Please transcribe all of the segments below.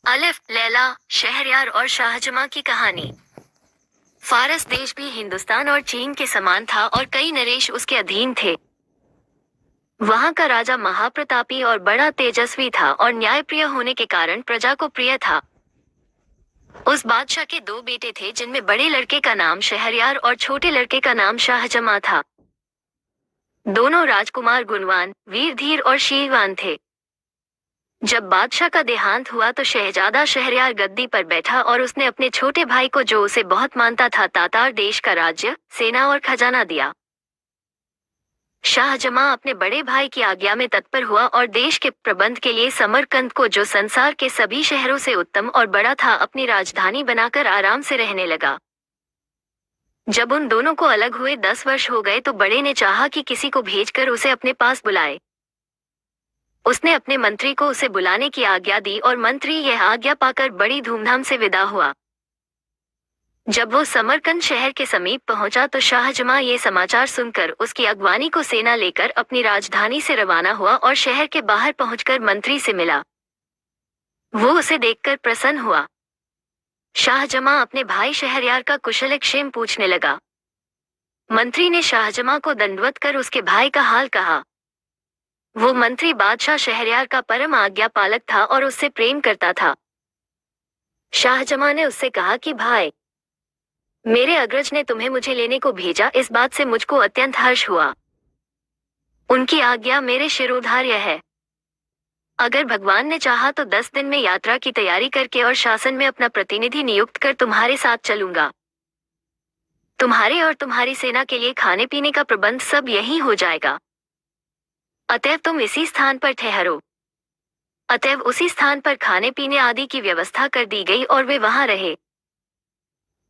अलिफ लैला, शहरयार और शाहजमां की कहानी। फारस देश भी हिंदुस्तान और चीन के समान था और कई नरेश उसके अधीन थे। वहां का राजा महाप्रतापी और बड़ा तेजस्वी था और न्यायप्रिय होने के कारण प्रजा को प्रिय था। उस बादशाह के दो बेटे थे जिनमें बड़े लड़के का नाम शहरयार और छोटे लड़के का नाम शाहजमां था। दोनों राजकुमार गुणवान, वीर धीर और शीलवान थे। जब बादशाह का देहांत हुआ तो शहजादा शहरयार गद्दी पर बैठा और उसने अपने छोटे भाई को, जो उसे बहुत मानता था, तातार देश का राज्य, सेना और खजाना दिया। शाहजमां अपने बड़े भाई की आज्ञा में तत्पर हुआ और देश के प्रबंध के लिए समरकंद को, जो संसार के सभी शहरों से उत्तम और बड़ा था, अपनी राजधानी बनाकर आराम से रहने लगा। जब उन दोनों को अलग हुए 10 वर्ष हो गए तो बड़े ने चाहा कि किसी को भेजकर उसे अपने पास बुलाए। उसने अपने मंत्री को उसे बुलाने की आज्ञा दी और मंत्री यह आज्ञा पाकर बड़ी धूमधाम से विदा हुआ। जब वो समरकंद शहर के समीप पहुंचा तो शाहजमां ये समाचार सुनकर उसकी अगवानी को सेना लेकर अपनी राजधानी से रवाना हुआ और शहर के बाहर पहुंचकर मंत्री से मिला। वो उसे देखकर प्रसन्न हुआ। शाहजमां अपने भाई शहरयार का कुशलक्षेम पूछने लगा। मंत्री ने शाहजमां को दंडवत कर उसके भाई का हाल कहा। वो मंत्री बादशाह शहरयार का परम आज्ञा पालक था और उससे प्रेम करता था। शाहजमां ने उससे कहा कि भाई, मेरे अग्रज ने तुम्हें मुझे लेने को भेजा, इस बात से मुझको अत्यंत हर्ष हुआ। उनकी आज्ञा मेरे शिरोधार्य है। अगर भगवान ने चाहा तो 10 दिन में यात्रा की तैयारी करके और शासन में अपना प्रतिनिधि नियुक्त कर तुम्हारे साथ चलूंगा। तुम्हारे और तुम्हारी सेना के लिए खाने पीने का प्रबंध सब यहीं हो जाएगा। अतएव तुम इसी स्थान पर ठहरो। अतएव उसी स्थान पर खाने पीने आदि की व्यवस्था कर दी गई और वे वहां रहे।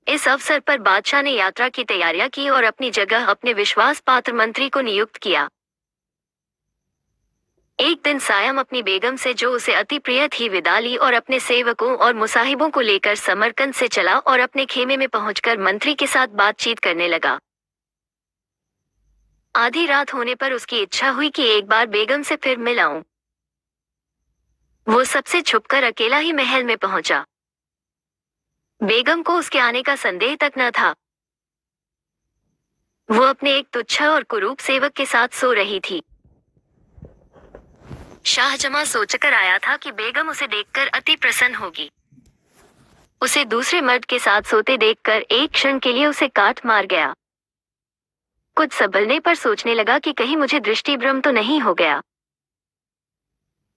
इस अवसर पर बादशाह ने यात्रा की तैयारियां की और अपनी जगह अपने विश्वास पात्र मंत्री को नियुक्त किया। एक दिन सायं अपनी बेगम से, जो उसे अति प्रिय थी, विदा ली और अपने सेवकों और मुसाहिबों को लेकर समरकंद से चला और अपने खेमे में पहुंचकर मंत्री के साथ बातचीत करने लगा। आधी रात होने पर उसकी इच्छा हुई कि एक बार बेगम से फिर मिल आऊं। वो सबसे छुपकर अकेला ही महल में पहुंचा। बेगम को उसके आने का संदेह तक न था। वो अपने एक तुच्छ और कुरूप सेवक के साथ सो रही थी। शाहजमां सोचकर आया था कि बेगम उसे देखकर अति प्रसन्न होगी। उसे दूसरे मर्द के साथ सोते देखकर एक क्षण के लिए उसे काट मार गया। कुछ संभलने पर सोचने लगा कि कहीं मुझे दृष्टिभ्रम तो नहीं हो गया।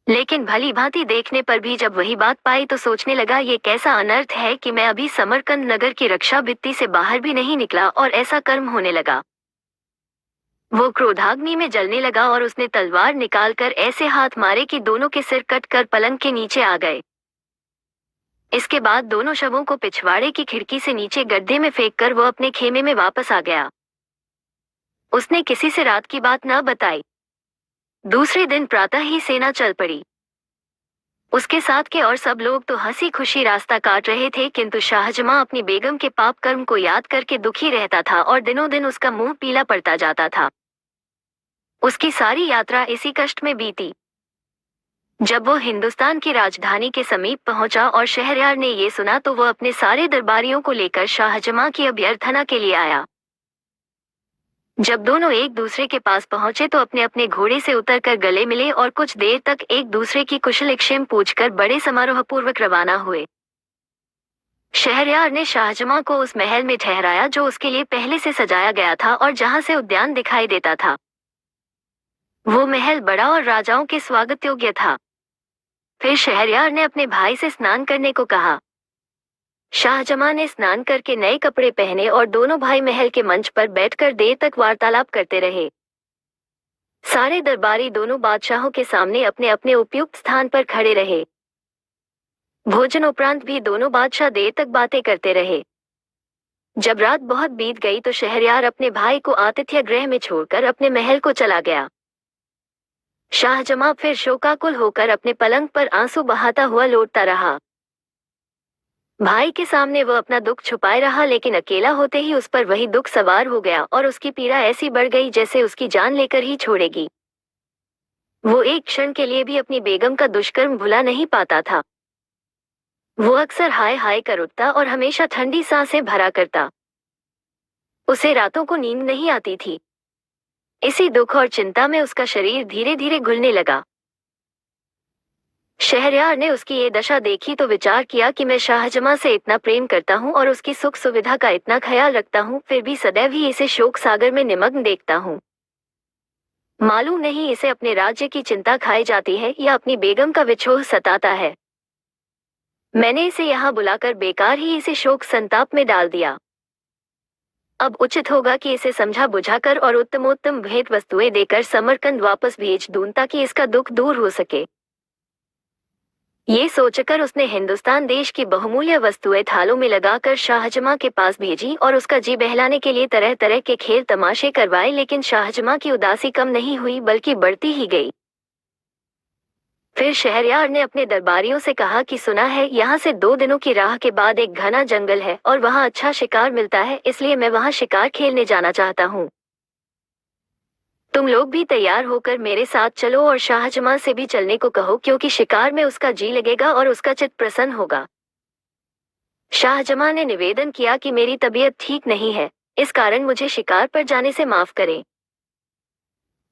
लेकिन भली भांति देखने पर भी जब वही बात पाई तो सोचने लगा, ये कैसा अनर्थ है कि मैं अभी समरकंद नगर की रक्षा भित्ति से बाहर भी नहीं निकला और ऐसा कर्म होने लगा। वो क्रोधाग्नि में जलने लगा और उसने तलवार निकालकर ऐसे हाथ मारे कि दोनों के सिर कटकर पलंग के नीचे आ गए। इसके बाद दोनों शवों को पिछवाड़े की खिड़की से नीचे गड्ढे में फेंककर वो अपने खेमे में वापस आ गया। उसने किसी से रात की बात न बताई। दूसरे दिन प्रातः ही सेना चल पड़ी। उसके साथ के और सब लोग तो हंसी खुशी रास्ता काट रहे थे, किंतु शाहजमां अपनी बेगम के पाप कर्म को याद करके दुखी रहता था और दिनों दिन उसका मुंह पीला पड़ता जाता था। उसकी सारी यात्रा इसी कष्ट में बीती। जब वो हिंदुस्तान की राजधानी के समीप पहुंचा और शहरयार ने ये सुना तो वो अपने सारे दरबारियों को लेकर शाहजमां की अभ्यर्थना के लिए आया। जब दोनों एक दूसरे के पास पहुंचे तो अपने अपने घोड़े से उतरकर गले मिले और कुछ देर तक एक दूसरे की कुशलक्षेम पूछकर बड़े समारोहपूर्वक रवाना हुए। शहरयार ने शाहजमां को उस महल में ठहराया जो उसके लिए पहले से सजाया गया था और जहां से उद्यान दिखाई देता था। वो महल बड़ा और राजाओं के स्वागत योग्य था। फिर शहरयार ने अपने भाई से स्नान करने को कहा। शाहजमां ने स्नान करके नए कपड़े पहने और दोनों भाई महल के मंच पर बैठकर देर तक वार्तालाप करते रहे। सारे दरबारी दोनों बादशाहों के सामने अपने अपने उपयुक्त स्थान पर खड़े रहे। भोजन उपरांत भी दोनों बादशाह देर तक बातें करते रहे। जब रात बहुत बीत गई तो शहरयार अपने भाई को आतिथ्य गृह में छोड़कर अपने महल को चला गया। शाहजमां फिर शोकाकुल होकर अपने पलंग पर आंसू बहाता हुआ लौटता रहा। भाई के सामने वह अपना दुख छुपाए रहा, लेकिन अकेला होते ही उस पर वही दुख सवार हो गया और उसकी पीड़ा ऐसी बढ़ गई जैसे उसकी जान लेकर ही छोड़ेगी। वो एक क्षण के लिए भी अपनी बेगम का दुष्कर्म भुला नहीं पाता था। वो अक्सर हाय हाय कर उठता और हमेशा ठंडी सांसें भरा करता। उसे रातों को नींद नहीं आती थी। इसी दुख और चिंता में उसका शरीर धीरे धीरे घुलने लगा। शहरयार ने उसकी ये दशा देखी तो विचार किया कि मैं शाहजमां से इतना प्रेम करता हूँ और उसकी सुख सुविधा का इतना ख्याल रखता हूँ, फिर भी सदैव ही इसे शोक सागर में निमग्न देखता हूँ। मालूम नहीं इसे अपने राज्य की चिंता खाई जाती है या अपनी बेगम का विछोह सताता है। मैंने इसे यहाँ बुलाकर बेकार ही इसे शोक संताप में डाल दिया। अब उचित होगा कि इसे समझा बुझाकर और उत्तमोत्तम भेंट वस्तुएं देकर समरकंद वापस भेज दूं ताकि इसका दुख दूर हो सके। ये सोचकर उसने हिंदुस्तान देश की बहुमूल्य वस्तुएं थालों में लगाकर शाहजमां के पास भेजी और उसका जी बहलाने के लिए तरह तरह के खेल तमाशे करवाए, लेकिन शाहजमां की उदासी कम नहीं हुई बल्कि बढ़ती ही गई। फिर शहरयार ने अपने दरबारियों से कहा कि सुना है यहाँ से 2 दिनों की राह के बाद एक घना जंगल है और वहाँ अच्छा शिकार मिलता है, इसलिए मैं वहाँ शिकार खेलने जाना चाहता हूँ। तुम लोग भी तैयार होकर मेरे साथ चलो और शाहजमां से भी चलने को कहो, क्योंकि शिकार में उसका जी लगेगा और उसका चित्त प्रसन्न होगा। शाहजमां ने निवेदन किया कि मेरी तबीयत ठीक नहीं है, इस कारण मुझे शिकार पर जाने से माफ करें।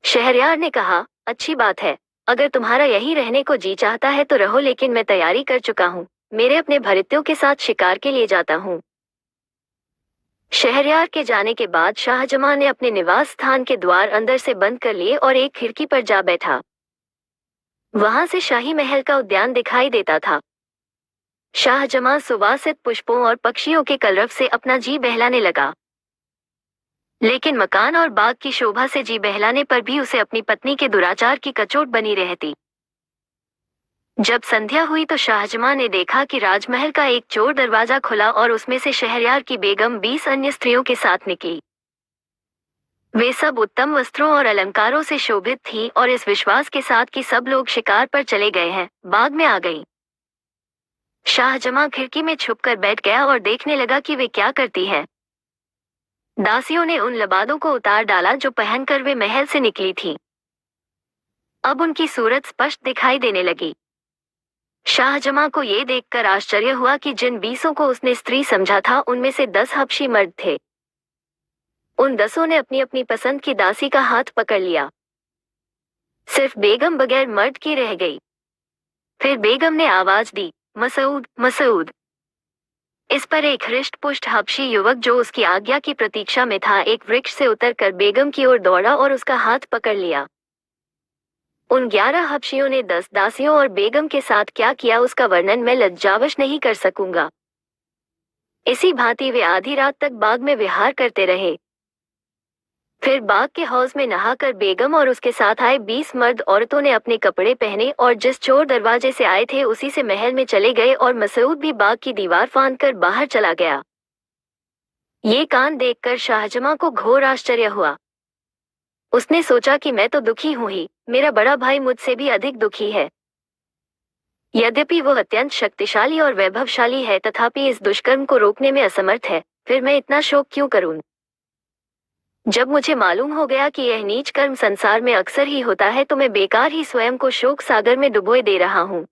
शहरयार ने कहा, अच्छी बात है, अगर तुम्हारा यहीं रहने को जी चाहता है तो रहो, लेकिन मैं तैयारी कर चुका हूँ, मेरे अपने भृत्यों के साथ शिकार के लिए जाता हूँ। शहरयार के जाने के बाद शाहजमां ने अपने निवास स्थान के द्वार अंदर से बंद कर लिए और एक खिड़की पर जा बैठा। वहां से शाही महल का उद्यान दिखाई देता था। शाहजमां सुवासित पुष्पों और पक्षियों के कलरव से अपना जी बहलाने लगा, लेकिन मकान और बाग की शोभा से जी बहलाने पर भी उसे अपनी पत्नी के दुराचार की कचोट बनी रहती। जब संध्या हुई तो शाहजमां ने देखा कि राजमहल का एक चोर दरवाजा खुला और उसमें से शहरयार की बेगम 20 अन्य स्त्रियों के साथ निकली। वे सब उत्तम वस्त्रों और अलंकारों से शोभित थीं और इस विश्वास के साथ कि सब लोग शिकार पर चले गए हैं, बाग में आ गईं। शाहजमां खिड़की में छुपकर बैठ गया और देखने लगा कि वे क्या करती हैं। दासियों ने उन लबादों को उतार डाला जो पहनकर वे महल से निकली थीं। अब उनकी सूरत स्पष्ट दिखाई देने लगी। शाहजमां को ये देखकर आश्चर्य हुआ कि जिन 20 को उसने स्त्री समझा था उनमें से 10 हबशी मर्द थे। उन 10 ने अपनी अपनी पसंद की दासी का हाथ पकड़ लिया। सिर्फ बेगम बगैर मर्द की रह गई। फिर बेगम ने आवाज दी, मसूद, मसूद। इस पर एक हृष्ट पुष्ट हबशी युवक जो उसकी आज्ञा की प्रतीक्षा में था एक वृक्ष से उतरकर बेगम की ओर दौड़ा और उसका हाथ पकड़ लिया। उन 11 हबशियों ने 10 दासियों और बेगम के साथ क्या किया उसका वर्णन मैं लज्जावश नहीं कर सकूंगा। इसी भांति वे आधी रात तक बाग में विहार करते रहे। फिर बाग के हौज में नहाकर बेगम और उसके साथ आए 20 मर्द औरतों ने अपने कपड़े पहने और जिस चोर दरवाजे से आए थे उसी से महल में चले गए और मसूद भी बाग की दीवार फांदकर बाहर चला गया। ये कांड देखकर शाहजमां को घोर आश्चर्य हुआ। उसने सोचा कि मैं तो दुखी हूं ही, मेरा बड़ा भाई मुझसे भी अधिक दुखी है। यद्यपि वो अत्यंत शक्तिशाली और वैभवशाली है तथापि इस दुष्कर्म को रोकने में असमर्थ है, फिर मैं इतना शोक क्यों करूं? जब मुझे मालूम हो गया कि यह नीच कर्म संसार में अक्सर ही होता है तो मैं बेकार ही स्वयं को शोक सागर में डुबोए दे रहा हूं।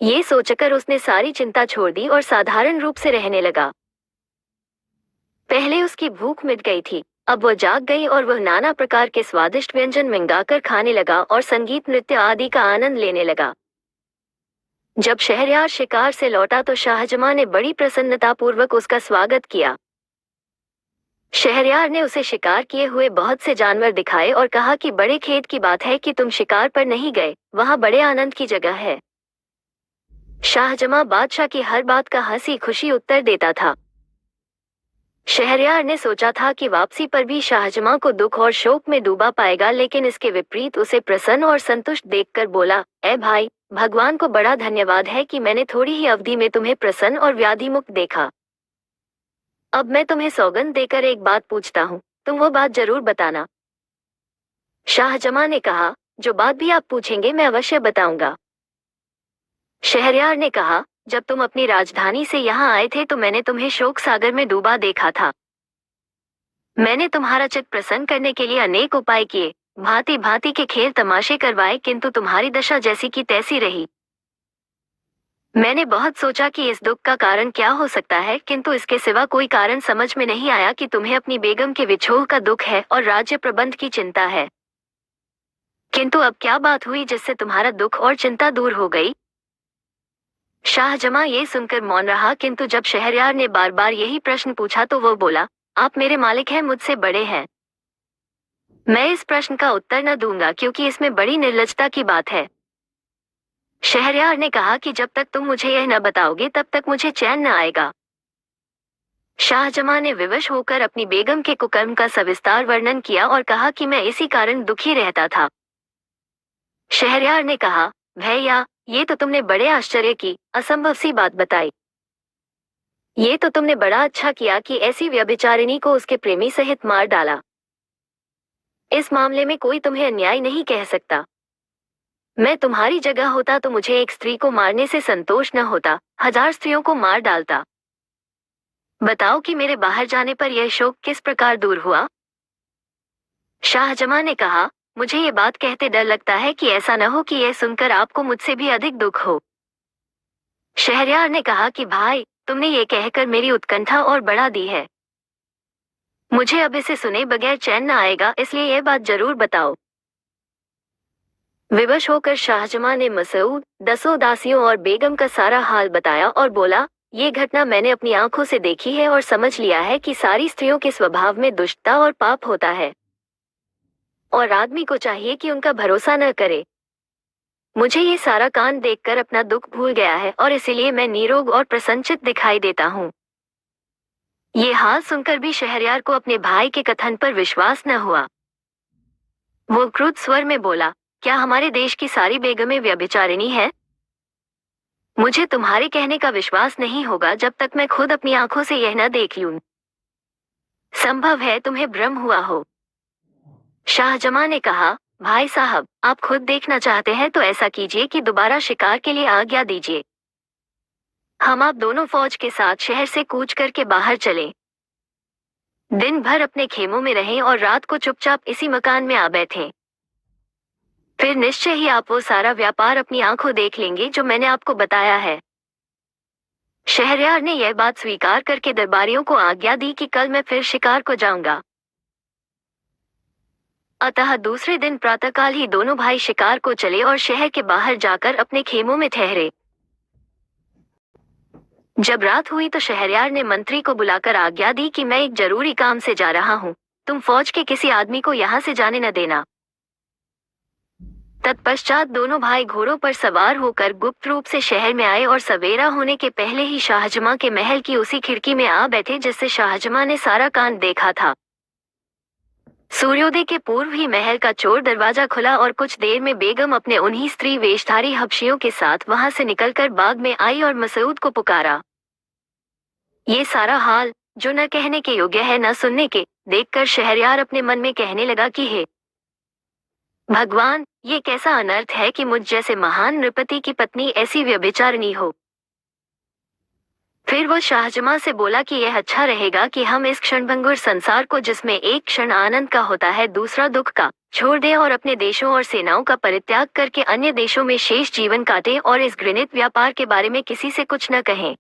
ये सोचकर उसने सारी चिंता छोड़ दी और साधारण रूप से रहने लगा। पहले उसकी भूख मिट गई थी, अब वह जाग गई और वह नाना प्रकार के स्वादिष्ट व्यंजन मंगाकर खाने लगा और संगीत नृत्य आदि का आनंद लेने लगा। जब शहरयार शिकार से लौटा तो शाहजमां ने बड़ी प्रसन्नतापूर्वक उसका स्वागत किया। शहरयार ने उसे शिकार किए हुए बहुत से जानवर दिखाए और कहा कि बड़े खेद की बात है कि तुम शिकार पर नहीं गए, वहां बड़े आनंद की जगह है। शाहजमां बादशाह की हर बात का हंसी खुशी उत्तर देता था। शहरयार ने सोचा था कि वापसी पर भी शाहजमां को दुख और शोक में डूबा पाएगा, लेकिन इसके विपरीत उसे प्रसन्न और संतुष्ट देखकर बोला, ए भाई, भगवान को बड़ा धन्यवाद है कि मैंने थोड़ी ही अवधि में तुम्हें प्रसन्न और व्याधि मुक्त देखा। अब मैं तुम्हें सौगंध देकर एक बात पूछता हूँ, तुम वो बात जरूर बताना। शाहजमां ने कहा, जो बात भी आप पूछेंगे मैं अवश्य बताऊंगा। शहरयार ने कहा, जब तुम अपनी राजधानी से यहाँ आए थे तो मैंने तुम्हें शोक सागर में डूबा देखा था। मैंने तुम्हारा चित्त प्रसन्न करने के लिए अनेक उपाय किए, भांति भांति के खेल तमाशे करवाए, किंतु तुम्हारी दशा जैसी की तैसी रही। मैंने बहुत सोचा कि इस दुख का कारण क्या हो सकता है, किंतु इसके सिवा कोई कारण समझ में नहीं आया कि तुम्हें अपनी बेगम के विछोह का दुख है और राज्य प्रबंध की चिंता है। किंतु अब क्या बात हुई जिससे तुम्हारा दुख और चिंता दूर हो गई? शाहजमां ये सुनकर मौन रहा, किंतु जब शहरयार ने बार बार यही प्रश्न पूछा तो वो बोला, आप मेरे मालिक हैं, मुझसे बड़े हैं। मैं इस प्रश्न का उत्तर न दूंगा क्योंकि इसमें बड़ी निर्लजता की बात है। शहरयार ने कहा कि जब तक तुम मुझे यह न बताओगे तब तक मुझे चैन न आएगा। शाहजमां ने विवश होकर अपनी बेगम के कुकर्म का सविस्तार वर्णन किया और कहा कि मैं इसी कारण दुखी रहता था। शहरयार ने कहा, भैया, ये तो तुमने बड़े आश्चर्य की, असंभव सी बात बताई। ये तो तुमने बड़ा अच्छा किया कि ऐसी व्यभिचारिणी को उसके प्रेमी सहित मार डाला। इस मामले में कोई तुम्हें अन्याय नहीं कह सकता। मैं तुम्हारी जगह होता तो मुझे एक स्त्री को मारने से संतोष न होता, 1000 स्त्रियों को मार डालता। बताओ कि मेरे बाहर जाने पर यह शोक किस प्रकार दूर हुआ? शाहजमां ने कहा, मुझे ये बात कहते डर लगता है कि ऐसा न हो कि यह सुनकर आपको मुझसे भी अधिक दुख हो। शहरयार ने कहा कि भाई, तुमने ये कहकर मेरी उत्कंठा और बढ़ा दी है। मुझे अब इसे सुने बगैर चैन न आएगा, इसलिए यह बात जरूर बताओ। विवश होकर शाहजमां ने मसूद, 10 दासियों और बेगम का सारा हाल बताया और बोला, ये घटना मैंने अपनी आंखों से देखी है और समझ लिया है कि सारी स्त्रियों के स्वभाव में दुष्टता और पाप होता है और आदमी को चाहिए कि उनका भरोसा न करे। मुझे ये सारा कांड देखकर अपना दुख भूल गया है और इसीलिए मैं निरोग और प्रसन्नचित्त दिखाई देता हूँ। ये हाल सुनकर भी शहरयार को अपने भाई के कथन पर विश्वास न हुआ। वो क्रुद्ध स्वर में बोला, क्या हमारे देश की सारी बेगमें व्यभिचारिणी हैं? मुझे तुम्हारे कहने का विश्वास नहीं होगा जब तक मैं खुद अपनी आंखों से यह न देख लूं। संभव है तुम्हें भ्रम हुआ हो। शाहजमां ने कहा, भाई साहब, आप खुद देखना चाहते हैं तो ऐसा कीजिए कि दोबारा शिकार के लिए आज्ञा दीजिए। हम आप दोनों फौज के साथ शहर से कूच करके बाहर चलें। दिन भर अपने खेमों में रहें और रात को चुपचाप इसी मकान में आ बैठें। फिर निश्चय ही आप वो सारा व्यापार अपनी आंखों देख लेंगे जो मैंने आपको बताया है। शहरयार ने यह बात स्वीकार करके दरबारियों को आज्ञा दी कि कल मैं फिर शिकार को जाऊंगा। अतः दूसरे दिन प्रातःकाल ही दोनों भाई शिकार को चले और शहर के बाहर जाकर अपने खेमों में ठहरे। जब रात हुई तो शहरयार ने मंत्री को बुलाकर आज्ञा दी कि मैं एक जरूरी काम से जा रहा हूँ, तुम फौज के किसी आदमी को यहाँ से जाने न देना। तत्पश्चात दोनों भाई घोड़ों पर सवार होकर गुप्त रूप से शहर में आए और सवेरा होने के पहले ही शाहजमां के महल की उसी खिड़की में आ बैठे जिससे शाहजमां ने सारा कांड देखा था। सूर्योदय के पूर्व ही महल का चोर दरवाजा खुला और कुछ देर में बेगम अपने उन्हीं स्त्री वेशधारी हबशियों के साथ वहां से निकलकर बाग में आई और मसूद को पुकारा। ये सारा हाल, जो न कहने के योग्य है न सुनने के, देखकर शहरयार अपने मन में कहने लगा कि हे भगवान, ये कैसा अनर्थ है कि मुझ जैसे महान नृपति की पत्नी ऐसी व्यभिचारिणी हो। फिर वो शाहजमां से बोला कि यह अच्छा रहेगा कि हम इस क्षणभंगुर संसार को, जिसमें एक क्षण आनंद का होता है दूसरा दुख का, छोड़ दें और अपने देशों और सेनाओं का परित्याग करके अन्य देशों में शेष जीवन काटें और इस घृणित व्यापार के बारे में किसी से कुछ न कहें।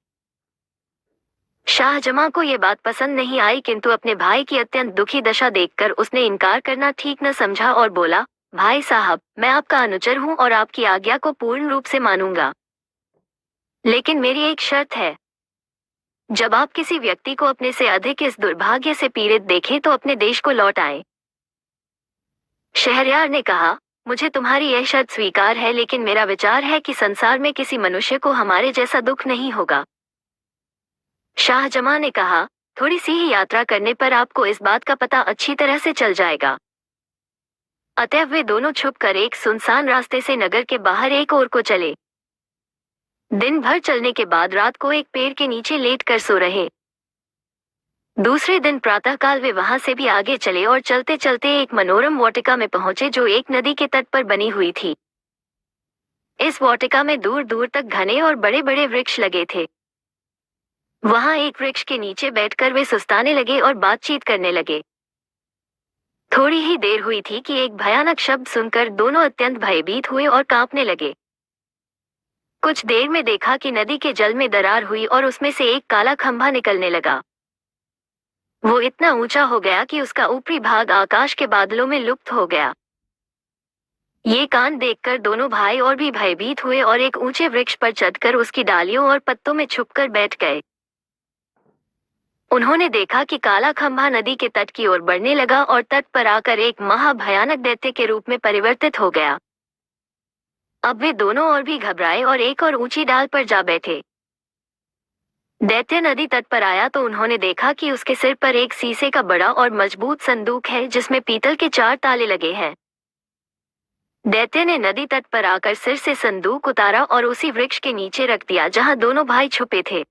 शाहजमां को ये बात पसंद नहीं आई, किंतु अपने भाई की अत्यंत दुखी दशा देखकर उसने इनकार करना ठीक न समझा और बोला, भाई साहब, मैं आपका अनुचर हूँ और आपकी आज्ञा को पूर्ण रूप से मानूंगा, लेकिन मेरी एक शर्त है। जब आप किसी व्यक्ति को अपने से अधिक इस दुर्भाग्य से पीड़ित देखें तो अपने देश को लौट आएं। शहरयार ने कहा, मुझे तुम्हारी यह शर्त स्वीकार है, लेकिन मेरा विचार है कि संसार में किसी मनुष्य को हमारे जैसा दुख नहीं होगा। शाहजमां ने कहा, थोड़ी सी ही यात्रा करने पर आपको इस बात का पता अच्छी तरह से चल जाएगा। अतएव वे दोनों छुपकर एक सुनसान रास्ते से नगर के बाहर एक ओर को चले। दिन भर चलने के बाद रात को एक पेड़ के नीचे लेटकर सो रहे। दूसरे दिन प्रातःकाल वे वहां से भी आगे चले और चलते चलते एक मनोरम वाटिका में पहुंचे जो एक नदी के तट पर बनी हुई थी। इस वाटिका में दूर दूर तक घने और बड़े बड़े वृक्ष लगे थे। वहां एक वृक्ष के नीचे बैठकर वे सुस्ताने लगे और बातचीत करने लगे। थोड़ी ही देर हुई थी कि एक भयानक शब्द सुनकर दोनों अत्यंत भयभीत हुए और कांपने लगे। कुछ देर में देखा कि नदी के जल में दरार हुई और उसमें से एक काला खंभा निकलने लगा। वो इतना ऊंचा हो गया कि उसका ऊपरी भाग आकाश के बादलों में लुप्त हो गया। ये कांड देखकर दोनों भाई और भी भयभीत हुए और एक ऊंचे वृक्ष पर चढ़कर उसकी डालियों और पत्तों में छुपकर बैठ गए। उन्होंने देखा कि काला खंभा नदी के तट की ओर बढ़ने लगा और तट पर आकर एक महाभयानक दैत्य के रूप में परिवर्तित हो गया। अब वे दोनों और भी घबराए और एक और ऊंची डाल पर जा बैठे। दैत्य नदी तट पर आया तो उन्होंने देखा कि उसके सिर पर एक शीशे का बड़ा और मजबूत संदूक है जिसमें पीतल के 4 ताले लगे हैं। दैत्य ने नदी तट पर आकर सिर से संदूक उतारा और उसी वृक्ष के नीचे रख दिया जहां दोनों भाई छुपे थे।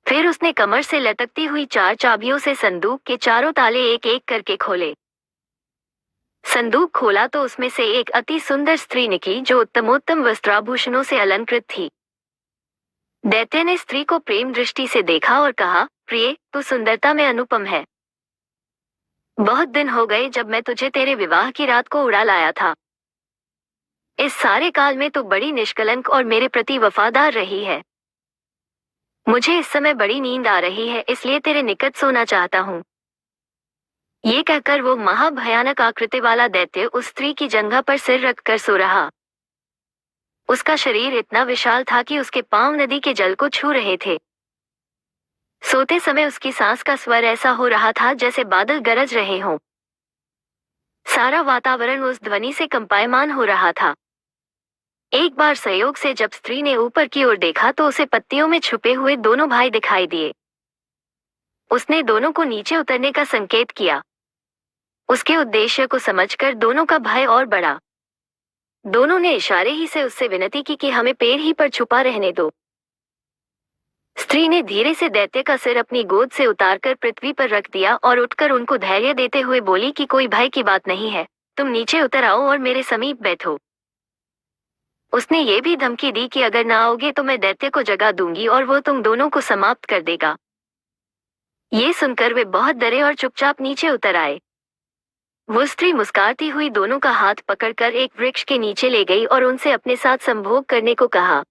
फिर उसने कमर से लटकती हुई 4 चाबियों से संदूक के चारों ताले एक एक करके खोले। संदूक खोला तो उसमें से एक अति सुंदर स्त्री निकली जो उत्तमोत्तम वस्त्राभूषणों से अलंकृत थी। दैत्य ने स्त्री को प्रेम दृष्टि से देखा और कहा, प्रिय, तू सुंदरता में अनुपम है। बहुत दिन हो गए जब मैं तुझे तेरे विवाह की रात को उड़ा लाया था। इस सारे काल में तू बड़ी निष्कलंक और मेरे प्रति वफादार रही है। मुझे इस समय बड़ी नींद आ रही है, इसलिए तेरे निकट सोना चाहता हूँ। ये कहकर वो महाभयानक आकृति वाला दैत्य उस स्त्री की जंघा पर सिर रखकर सो रहा। उसका शरीर इतना विशाल था कि उसके पांव नदी के जल को छू रहे थे। सोते समय उसकी सांस का स्वर ऐसा हो रहा था जैसे बादल गरज रहे हों। सारा वातावरण उस ध्वनि से कंपायमान हो रहा था। एक बार संयोग से जब स्त्री ने ऊपर की ओर देखा तो उसे पत्तियों में छुपे हुए दोनों भाई दिखाई दिए। उसने दोनों को नीचे उतरने का संकेत किया। उसके उद्देश्य को समझकर दोनों का भय और बढ़ा। दोनों ने इशारे ही से उससे विनती की कि हमें पेड़ ही पर छुपा रहने दो। स्त्री ने धीरे से दैत्य का सिर अपनी गोद से उतारकर पृथ्वी पर रख दिया और उठकर उनको धैर्य देते हुए बोली कि कोई भय की बात नहीं है, तुम नीचे उतर आओ और मेरे समीप बैठो। उसने ये भी धमकी दी कि अगर ना आओगे तो मैं दैत्य को जगा दूंगी और वो तुम दोनों को समाप्त कर देगा। ये सुनकर वे बहुत डरे और चुपचाप नीचे उतर आए। वो स्त्री मुस्कुराती हुई दोनों का हाथ पकड़कर एक वृक्ष के नीचे ले गई और उनसे अपने साथ संभोग करने को कहा।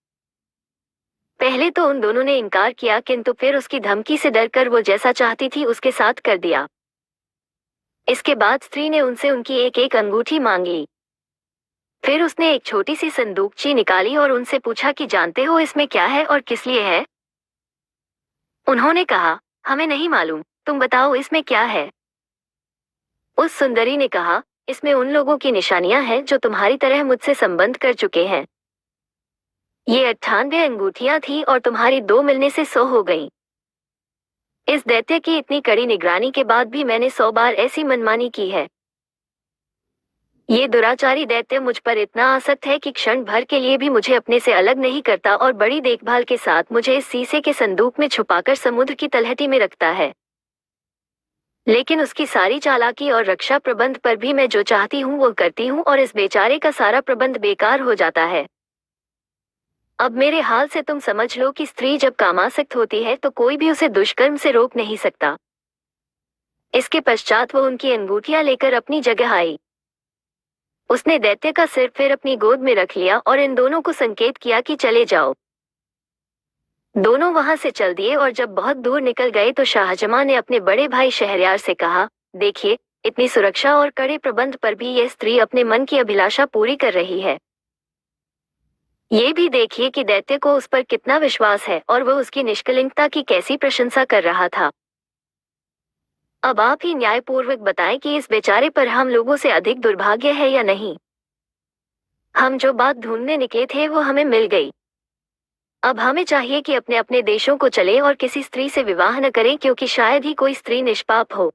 पहले तो उन दोनों ने इनकार किया, किंतु फिर उसकी धमकी से डरकर वो जैसा चाहती थी उसके साथ कर दिया। इसके बाद स्त्री ने उनसे उनकी एक एक अंगूठी मांग ली। फिर उसने एक छोटी सी संदूकची निकाली और उनसे पूछा कि जानते हो इसमें क्या है और किस लिए है? उन्होंने कहा, हमें नहीं मालूम, तुम बताओ इसमें क्या है। उस सुंदरी ने कहा, इसमें उन लोगों की निशानियां हैं जो तुम्हारी तरह मुझसे संबंध कर चुके हैं। ये 98 अंगूठियां थी और तुम्हारी 2 मिलने से 100 हो गईं। इस दैत्य की इतनी कड़ी निगरानी के बाद भी मैंने 100 बार ऐसी मनमानी की है। ये दुराचारी दैत्य मुझ पर इतना आसक्त है कि क्षण भर के लिए भी मुझे अपने से अलग नहीं करता और बड़ी देखभाल के साथ मुझे इस शीशे के संदूक में छुपाकर समुद्र की तलहटी में रखता है। लेकिन उसकी सारी चालाकी और रक्षा प्रबंध पर भी मैं जो चाहती हूँ वो करती हूँ और इस बेचारे का सारा प्रबंध बेकार हो जाता है। अब मेरे हाल से तुम समझ लो कि स्त्री जब कामासक्त होती है तो कोई भी उसे दुष्कर्म से रोक नहीं सकता। इसके पश्चात वो उनकी अंगूठियां लेकर अपनी जगह आई। उसने दैत्य का सिर फिर अपनी गोद में रख लिया और इन दोनों को संकेत किया कि चले जाओ। दोनों वहां से चल दिए और जब बहुत दूर निकल गए तो शाहजमां ने अपने बड़े भाई शहरयार से कहा, देखिए, इतनी सुरक्षा और कड़े प्रबंध पर भी यह स्त्री अपने मन की अभिलाषा पूरी कर रही है। ये भी देखिए कि दैत्य को उस पर कितना विश्वास है और वह उसकी निष्कलंकता की कैसी प्रशंसा कर रहा था। अब आप ही न्यायपूर्वक बताएं कि इस बेचारे पर हम लोगों से अधिक दुर्भाग्य है या नहीं। हम जो बात ढूंढने निकले थे वो हमें मिल गई। अब हमें चाहिए कि अपने अपने देशों को चलें और किसी स्त्री से विवाह न करें, क्योंकि शायद ही कोई स्त्री निष्पाप हो।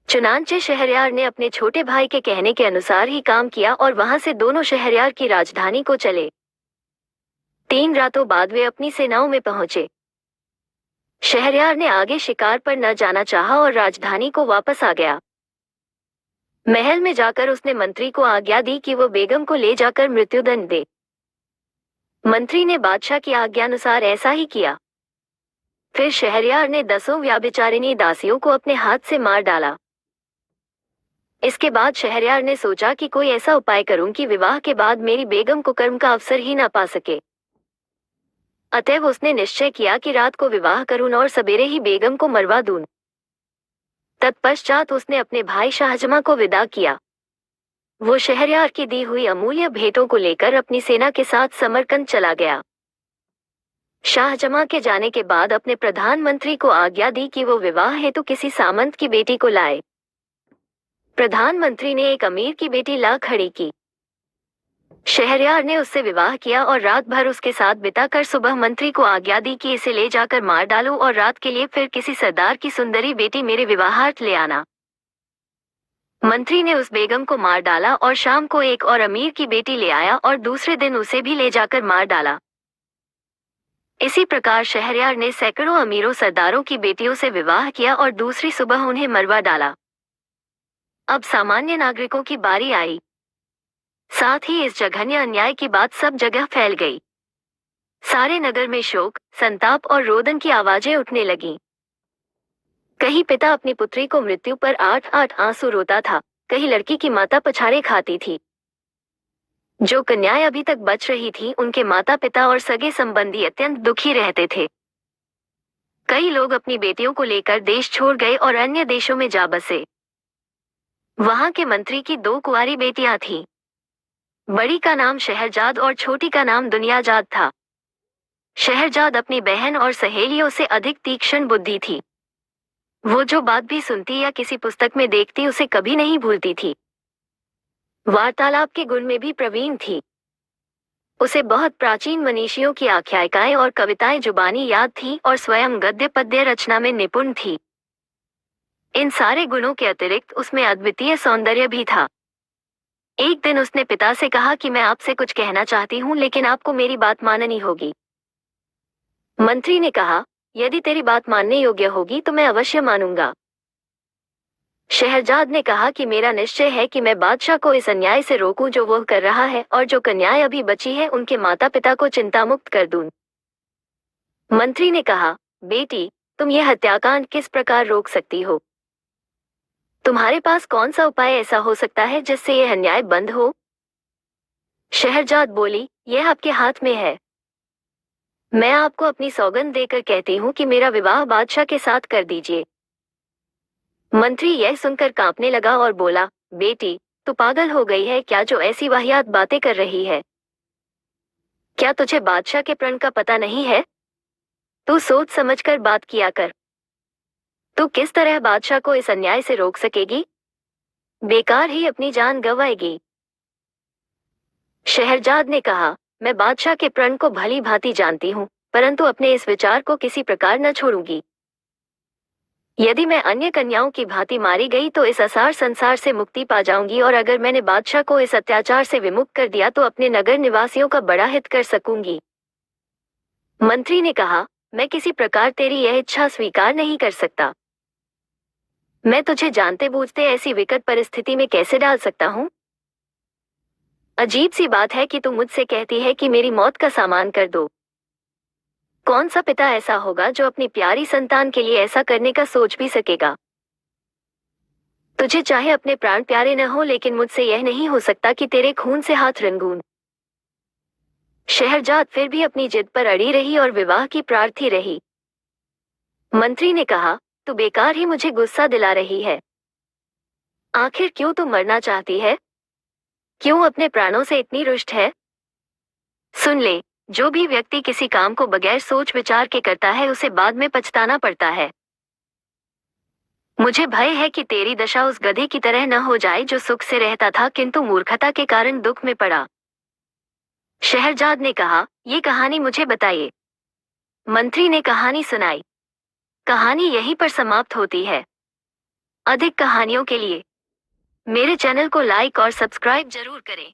चुनांचे शहरयार ने अपने छोटे भाई के कहने के अनुसार ही काम किया और वहां से दोनों शहरयार की राजधानी को चले। 3 रातों बाद वे अपनी सेनाओं में पहुंचे। शहरयार ने आगे शिकार पर न जाना चाहा और राजधानी को वापस आ गया। महल में जाकर उसने मंत्री को आज्ञा दी कि वो बेगम को ले जाकर मृत्युदंड दे। मंत्री ने बादशाह की आज्ञानुसार ऐसा ही किया। फिर शहरयार ने 10 व्यभिचारिणी दासियों को अपने हाथ से मार डाला। इसके बाद शहरयार ने सोचा कि कोई ऐसा उपाय करूं कि विवाह के बाद मेरी बेगम को कर्म का अवसर ही ना पा सके। अतएव उसने निश्चय किया कि रात को विवाह करूं और सवेरे ही बेगम को मरवा दूं। तत्पश्चात उसने अपने भाई शाहजमां को विदा किया। वो शहरयार की दी हुई अमूल्य भेंटों को लेकर अपनी सेना के साथ समरकंद चला गया। शाहजमां के जाने के बाद अपने प्रधानमंत्री को आज्ञा दी कि वो विवाह हेतु किसी सामंत की बेटी को लाए। प्रधानमंत्री ने एक अमीर की बेटी ला खड़ी की। शहरयार ने उससे विवाह किया और रात भर उसके साथ बिताकर सुबह मंत्री को आज्ञा दी कि इसे ले जाकर मार डालो और रात के लिए फिर किसी सरदार की सुंदरी बेटी मेरे विवाहार्थ ले आना। मंत्री ने उस बेगम को मार डाला और शाम को एक और अमीर की बेटी ले आया और दूसरे दिन उसे भी ले जाकर मार डाला। इसी प्रकार शहरयार ने सैकड़ों अमीरों सरदारों की बेटियों से विवाह किया और दूसरी सुबह उन्हें मरवा डाला। अब सामान्य नागरिकों की बारी आई। साथ ही इस जघन्य अन्याय की बात सब जगह फैल गई। सारे नगर में शोक, संताप और रोदन की आवाजें उठने लगीं। कहीं पिता अपनी पुत्री को मृत्यु पर 8-8 आंसू रोता था, कहीं लड़की की माता पछाड़े खाती थी। जो कन्याएं अभी तक बच रही थीं, उनके माता पिता और सगे संबंधी अत्यंत दुखी रहते थे। कई लोग अपनी बेटियों को लेकर देश छोड़ गए और अन्य देशों में जा बसे। वहां के मंत्री की 2 कुंवारी बेटियां थीं। बड़ी का नाम शहरजाद और छोटी का नाम दुनियाजाद था। शहरजाद अपनी बहन और सहेलियों से अधिक तीक्ष्ण बुद्धि थी। वो जो बात भी सुनती या किसी पुस्तक में देखती उसे कभी नहीं भूलती थी। वार्तालाप के गुण में भी प्रवीण थी। उसे बहुत प्राचीन मनीषियों की आख्यायिकाएं और कविताएं जुबानी याद थी और स्वयं गद्य पद्य रचना में निपुण थी। इन सारे गुणों के अतिरिक्त उसमें अद्वितीय सौंदर्य भी था। एक दिन उसने पिता से कहा कि मैं आपसे कुछ कहना चाहती हूँ, लेकिन आपको मेरी बात माननी होगी। मंत्री ने कहा, यदि तेरी बात मानने योग्य होगी तो मैं अवश्य मानूंगा। शहरजाद ने कहा कि मेरा निश्चय है कि मैं बादशाह को इस अन्याय से रोकूं जो वह कर रहा है, और जो कन्याएं अभी बची है उनके माता पिता को चिंतामुक्त कर दूं। मंत्री ने कहा, बेटी, तुम यह हत्याकांड किस प्रकार रोक सकती हो? तुम्हारे पास कौन सा उपाय ऐसा हो सकता है जिससे यह अन्याय बंद हो? शहरजाद बोली, यह आपके हाथ में है। मैं आपको अपनी सौगंध देकर कहती हूँ कि मेरा विवाह बादशाह के साथ कर दीजिए। मंत्री यह सुनकर कांपने लगा और बोला, बेटी, तू पागल हो गई है क्या जो ऐसी वाहियात बातें कर रही है? क्या तुझे बादशाह के प्रण का पता नहीं है? तू सोच समझकर बात किया कर। तू किस तरह बादशाह को इस अन्याय से रोक सकेगी? बेकार ही अपनी जान गंवाएगी। शहरजाद ने कहा, मैं बादशाह के प्रण को भली भांति जानती हूँ, परंतु अपने इस विचार को किसी प्रकार न छोड़ूंगी। यदि मैं अन्य कन्याओं की भांति मारी गई तो इस असार संसार से मुक्ति पा जाऊंगी, और अगर मैंने बादशाह को इस अत्याचार से विमुक्त कर दिया तो अपने नगर निवासियों का बड़ा हित कर सकूंगी। मंत्री ने कहा, मैं किसी प्रकार तेरी यह इच्छा स्वीकार नहीं कर सकता। मैं तुझे जानते बूझते ऐसी विकट परिस्थिति में कैसे डाल सकता हूँ? अजीब सी बात है कि तू मुझसे कहती है कि मेरी मौत का सामान कर दो। कौन सा पिता ऐसा होगा जो अपनी प्यारी संतान के लिए ऐसा करने का सोच भी सकेगा? तुझे चाहे अपने प्राण प्यारे न हो, लेकिन मुझसे यह नहीं हो सकता कि तेरे खून से हाथ रंगूं। शहरजाद फिर भी अपनी जिद पर अड़ी रही और विवाह की प्रार्थी रही। मंत्री ने कहा, तू बेकार ही मुझे गुस्सा दिला रही है। आखिर क्यों तू मरना चाहती है? क्यों अपने प्राणों से इतनी रुष्ट है? सुन ले, जो भी व्यक्ति किसी काम को बगैर सोच विचार के करता है उसे बाद में पछताना पड़ता है। मुझे भय है कि तेरी दशा उस गधे की तरह न हो जाए जो सुख से रहता था किंतु मूर्खता के कारण दुख में पड़ा। शहरजाद ने कहा, ये कहानी मुझे बताइए। मंत्री ने कहानी सुनाई। कहानी यहीं पर समाप्त होती है। अधिक कहानियों के लिए मेरे चैनल को लाइक और सब्सक्राइब जरूर करें।